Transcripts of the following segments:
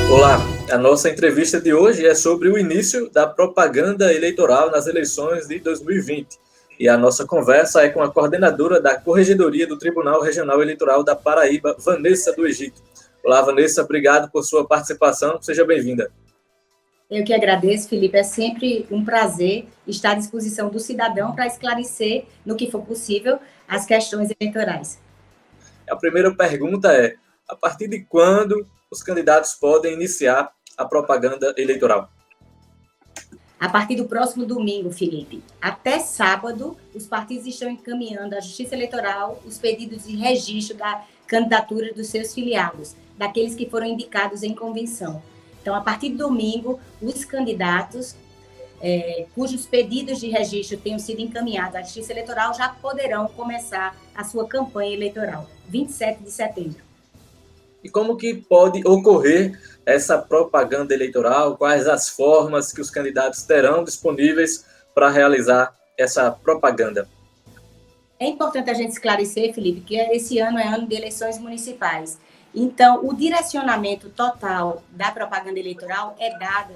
Olá, a nossa entrevista de hoje é sobre o início da propaganda eleitoral nas eleições de 2020. E a nossa conversa é com a coordenadora da Corregedoria do Tribunal Regional Eleitoral da Paraíba, Vanessa do Egito. Olá, Vanessa, obrigado por sua participação, seja bem-vinda. Eu que agradeço, Felipe, é sempre um prazer estar à disposição do cidadão para esclarecer, no que for possível, as questões eleitorais. A primeira pergunta é: a partir de quando os candidatos podem iniciar a propaganda eleitoral? A partir do próximo domingo, Felipe, até sábado, os partidos estão encaminhando à Justiça Eleitoral os pedidos de registro da candidatura dos seus filiados, daqueles que foram indicados em convenção. Então, a partir de domingo, os candidatos cujos pedidos de registro tenham sido encaminhados à Justiça Eleitoral já poderão começar a sua campanha eleitoral, 27 de setembro. E como que pode ocorrer essa propaganda eleitoral? Quais as formas que os candidatos terão disponíveis para realizar essa propaganda? É importante a gente esclarecer, Felipe, que esse ano é ano de eleições municipais. Então, o direcionamento total da propaganda eleitoral é dado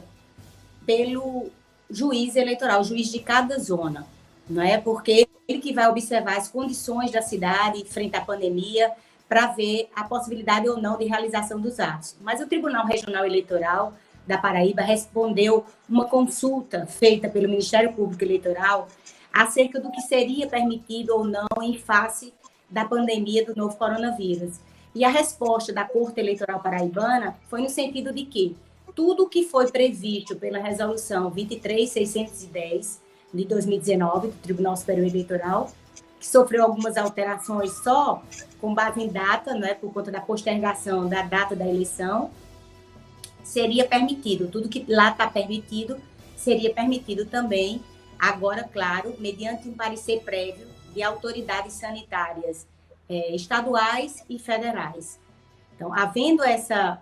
pelo juiz eleitoral, o juiz de cada zona, não é? Porque ele que vai observar as condições da cidade frente à pandemia para ver a possibilidade ou não de realização dos atos. Mas o Tribunal Regional Eleitoral da Paraíba respondeu uma consulta feita pelo Ministério Público Eleitoral acerca do que seria permitido ou não em face da pandemia do novo coronavírus. E a resposta da Corte Eleitoral Paraibana foi no sentido de que tudo que foi previsto pela Resolução 23.610 de 2019, do Tribunal Superior Eleitoral, que sofreu algumas alterações só com base em data, né, por conta da postergação da data da eleição, seria permitido. Tudo que lá está permitido seria permitido também, agora, claro, mediante um parecer prévio de autoridades sanitárias estaduais e federais. Então, havendo essa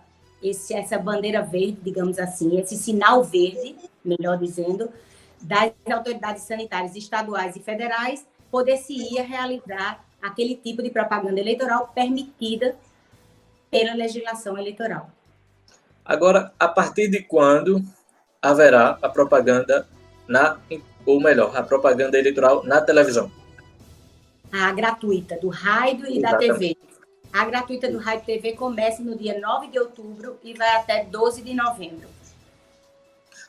bandeira verde, digamos assim, esse sinal verde, melhor dizendo, das autoridades sanitárias estaduais e federais, poder-se-ia realizar aquele tipo de propaganda eleitoral permitida pela legislação eleitoral. Agora, a partir de quando haverá a propaganda a propaganda eleitoral na televisão? A gratuita do rádio e da TV. A gratuita do rádio e TV começa no dia 9 de outubro e vai até 12 de novembro.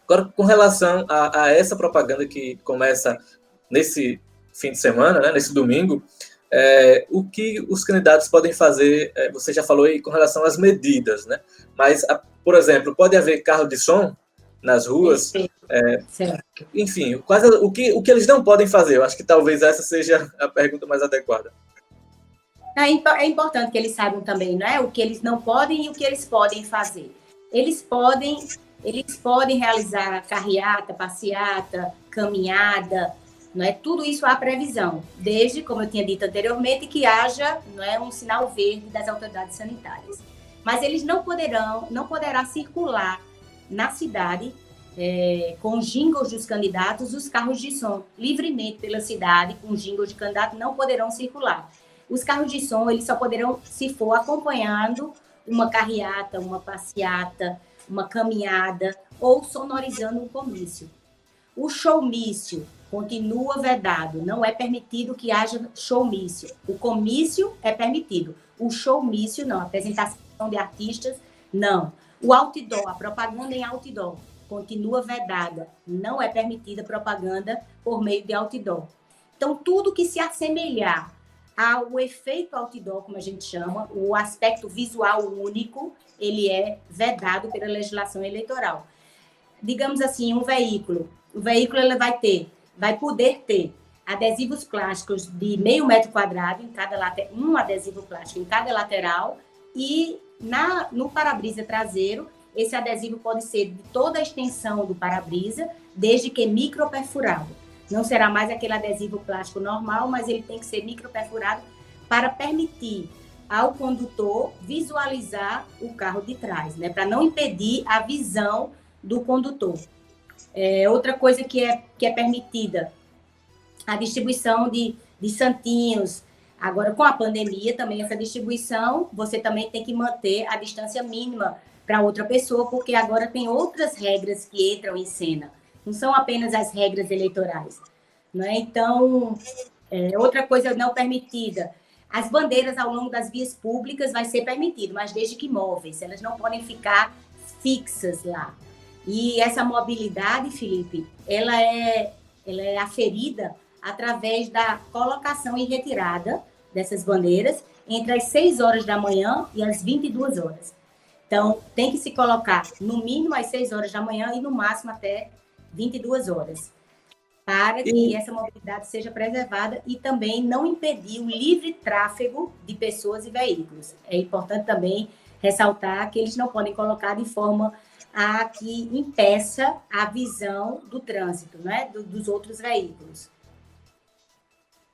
Agora, com relação a essa propaganda que começa nesse fim de semana, né, nesse domingo, o que os candidatos podem fazer? Você já falou aí com relação às medidas, né? Mas, por exemplo, pode haver carro de som nas ruas? Enfim, o que eles não podem fazer? Eu acho que talvez essa seja a pergunta mais adequada. É importante que eles saibam também, não é? O que eles não podem e o que eles podem fazer. Eles podem realizar carreata, passeata, caminhada, não é? Tudo isso há previsão, desde, como eu tinha dito anteriormente, que haja, não é, um sinal verde das autoridades sanitárias. Mas eles não poderá circular na cidade com jingles dos candidatos, os carros de som livremente pela cidade, com jingles de candidato, não poderão circular. Os carros de som, eles só poderão, se for acompanhando uma carreata, uma passeata, uma caminhada ou sonorizando um comício. O showmício continua vedado, não é permitido que haja showmício. O comício é permitido, o showmício não, a apresentação de artistas, não. O outdoor, a propaganda em outdoor, continua vedada, não é permitida propaganda por meio de outdoor. Então, tudo que se assemelhar ao efeito outdoor, como a gente chama, o aspecto visual único, ele é vedado pela legislação eleitoral. Digamos assim, o veículo ele vai poder ter adesivos plásticos de 0,5 metro quadrado, um adesivo plástico em cada lateral, e no para-brisa traseiro, esse adesivo pode ser de toda a extensão do para-brisa, desde que microperfurado. Não será mais aquele adesivo plástico normal, mas ele tem que ser microperfurado para permitir ao condutor visualizar o carro de trás, né? Para não impedir a visão do condutor. Outra coisa que é permitida, a distribuição de santinhos. Agora, com a pandemia, também essa distribuição, você também tem que manter a distância mínima para outra pessoa, porque agora tem outras regras que entram em cena. Não são apenas as regras eleitorais. Não é? Então, outra coisa não permitida, as bandeiras ao longo das vias públicas vai ser permitido, mas desde que móveis, elas não podem ficar fixas lá. E essa mobilidade, Felipe, ela é aferida através da colocação e retirada dessas bandeiras entre as 6 horas da manhã e as 22 horas. Então, tem que se colocar no mínimo às 6 horas da manhã e no máximo até 22 horas, para que essa mobilidade seja preservada e também não impedir o livre tráfego de pessoas e veículos. É importante também ressaltar que eles não podem colocar de forma a que impeça a visão do trânsito, né, dos outros veículos.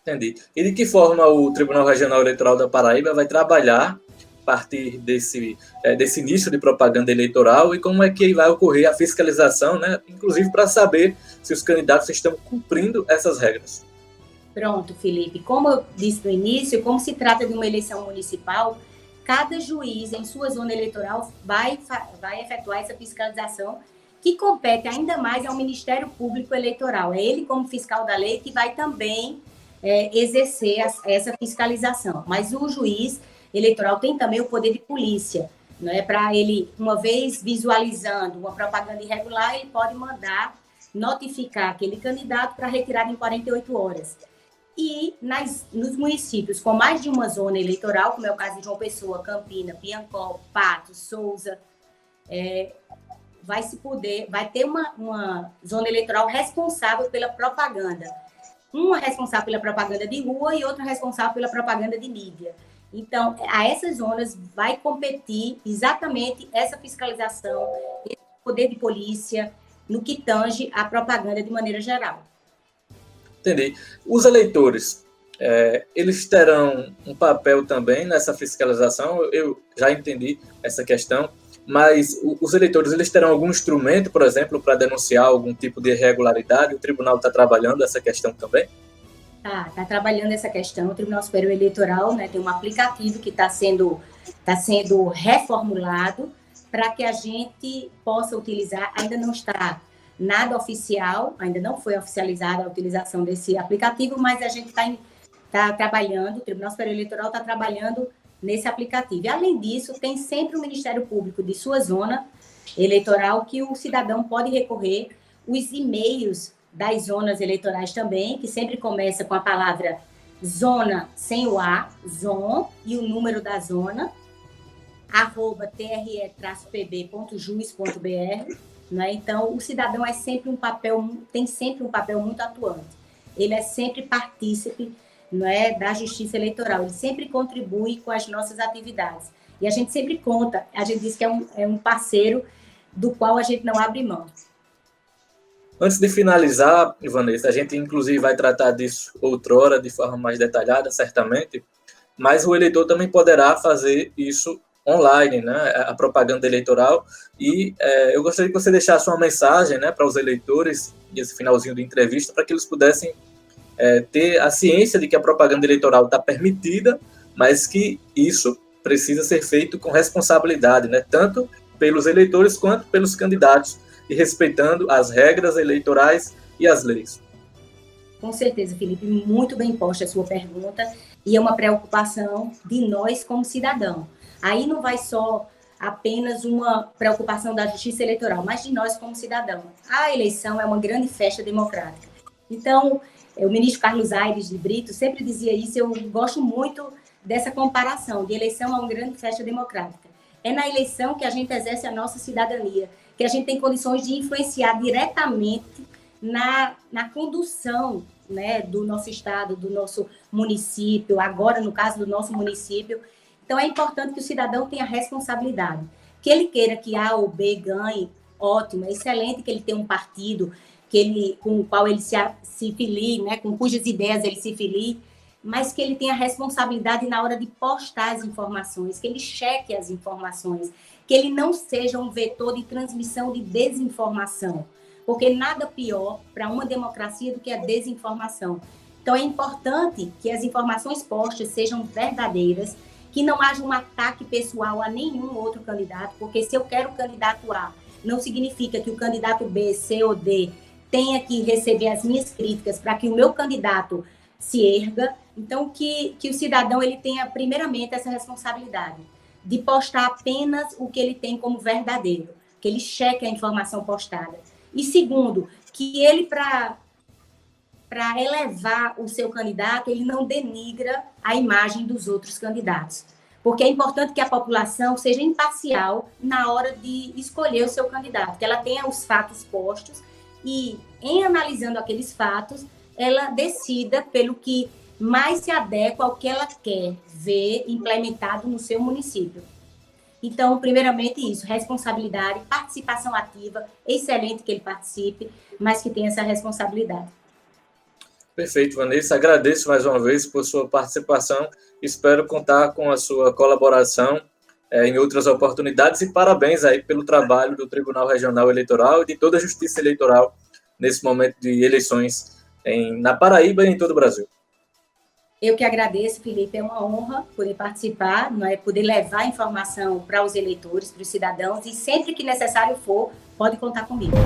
Entendi. E de que forma o Tribunal Regional Eleitoral da Paraíba vai trabalhar a partir desse início de propaganda eleitoral e como é que vai ocorrer a fiscalização, né, inclusive para saber se os candidatos estão cumprindo essas regras? Pronto, Felipe. Como eu disse no início, como se trata de uma eleição municipal, cada juiz em sua zona eleitoral vai efetuar essa fiscalização, que compete ainda mais ao Ministério Público Eleitoral. É ele, como fiscal da lei, que vai também exercer essa fiscalização. Mas o juiz eleitoral tem também o poder de polícia, não é? Para ele, uma vez visualizando uma propaganda irregular, ele pode mandar notificar aquele candidato para retirada em 48 horas. E nos municípios com mais de uma zona eleitoral, como é o caso de João Pessoa, Campina, Piancó, Patos, Souza, vai ter uma zona eleitoral responsável pela propaganda. Uma responsável pela propaganda de rua e outra responsável pela propaganda de mídia. Então, a essas zonas vai competir exatamente essa fiscalização, esse poder de polícia, no que tange a propaganda de maneira geral. Entendi. Os eleitores, eles terão um papel também nessa fiscalização? Eu já entendi essa questão, mas os eleitores, eles terão algum instrumento, por exemplo, para denunciar algum tipo de irregularidade? O tribunal está trabalhando essa questão também? Está trabalhando essa questão. O Tribunal Superior Eleitoral, né, tem um aplicativo que está sendo reformulado para que a gente possa utilizar. Ainda não está nada oficial, ainda não foi oficializada a utilização desse aplicativo, mas a gente está trabalhando, o Tribunal Superior Eleitoral está trabalhando nesse aplicativo. E, além disso, tem sempre o Ministério Público de sua zona eleitoral que o cidadão pode recorrer, os e-mails das zonas eleitorais também, que sempre começa com a palavra zona sem o A, zon, e o número da zona, @tre-pb.jus.br, né? Então, o cidadão tem sempre um papel muito atuante. Ele é sempre partícipe, não é, da justiça eleitoral. Ele sempre contribui com as nossas atividades. E a gente sempre conta, a gente diz que é um parceiro do qual a gente não abre mão. Antes de finalizar, Ivanessa, a gente inclusive vai tratar disso outrora de forma mais detalhada, certamente, mas o eleitor também poderá fazer isso online, né, a propaganda eleitoral, e eu gostaria que você deixasse uma mensagem, né, para os eleitores, nesse finalzinho da entrevista, para que eles pudessem ter a ciência de que a propaganda eleitoral está permitida, mas que isso precisa ser feito com responsabilidade, né, tanto pelos eleitores quanto pelos candidatos, e respeitando as regras eleitorais e as leis. Com certeza, Felipe, muito bem posta a sua pergunta, e é uma preocupação de nós como cidadão. Aí não vai só apenas uma preocupação da justiça eleitoral, mas de nós como cidadão. A eleição é uma grande festa democrática. Então, o ministro Carlos Aires de Brito sempre dizia isso, eu gosto muito dessa comparação, de eleição a uma grande festa democrática. É na eleição que a gente exerce a nossa cidadania, que a gente tem condições de influenciar diretamente na condução, né, do nosso estado, do nosso município, agora no caso do nosso município. Então, é importante que o cidadão tenha responsabilidade. Que ele queira que A ou B ganhe, ótimo, é excelente que ele tenha um partido com o qual ele se filie, né, com cujas ideias ele se filie, mas que ele tenha responsabilidade na hora de postar as informações, que ele cheque as informações, que ele não seja um vetor de transmissão de desinformação, porque nada pior para uma democracia do que a desinformação. Então, é importante que as informações postas sejam verdadeiras, que não haja um ataque pessoal a nenhum outro candidato, porque se eu quero o candidato A, não significa que o candidato B, C ou D tenha que receber as minhas críticas para que o meu candidato se erga. Então, que o cidadão ele tenha, primeiramente, essa responsabilidade de postar apenas o que ele tem como verdadeiro, que ele cheque a informação postada. E segundo, que ele, para elevar o seu candidato, ele não denigra a imagem dos outros candidatos. Porque é importante que a população seja imparcial na hora de escolher o seu candidato, que ela tenha os fatos postos e, em analisando aqueles fatos, ela decida pelo que mais se adequa ao que ela quer ver implementado no seu município. Então, primeiramente isso, responsabilidade, participação ativa, excelente que ele participe, mas que tenha essa responsabilidade. Perfeito, Vanessa. Agradeço mais uma vez por sua participação. Espero contar com a sua colaboração em outras oportunidades e parabéns aí pelo trabalho do Tribunal Regional Eleitoral e de toda a Justiça Eleitoral nesse momento de eleições na Paraíba e em todo o Brasil. Eu que agradeço, Felipe, é uma honra poder participar, não é, poder levar informação para os eleitores, para os cidadãos, e sempre que necessário for, pode contar comigo.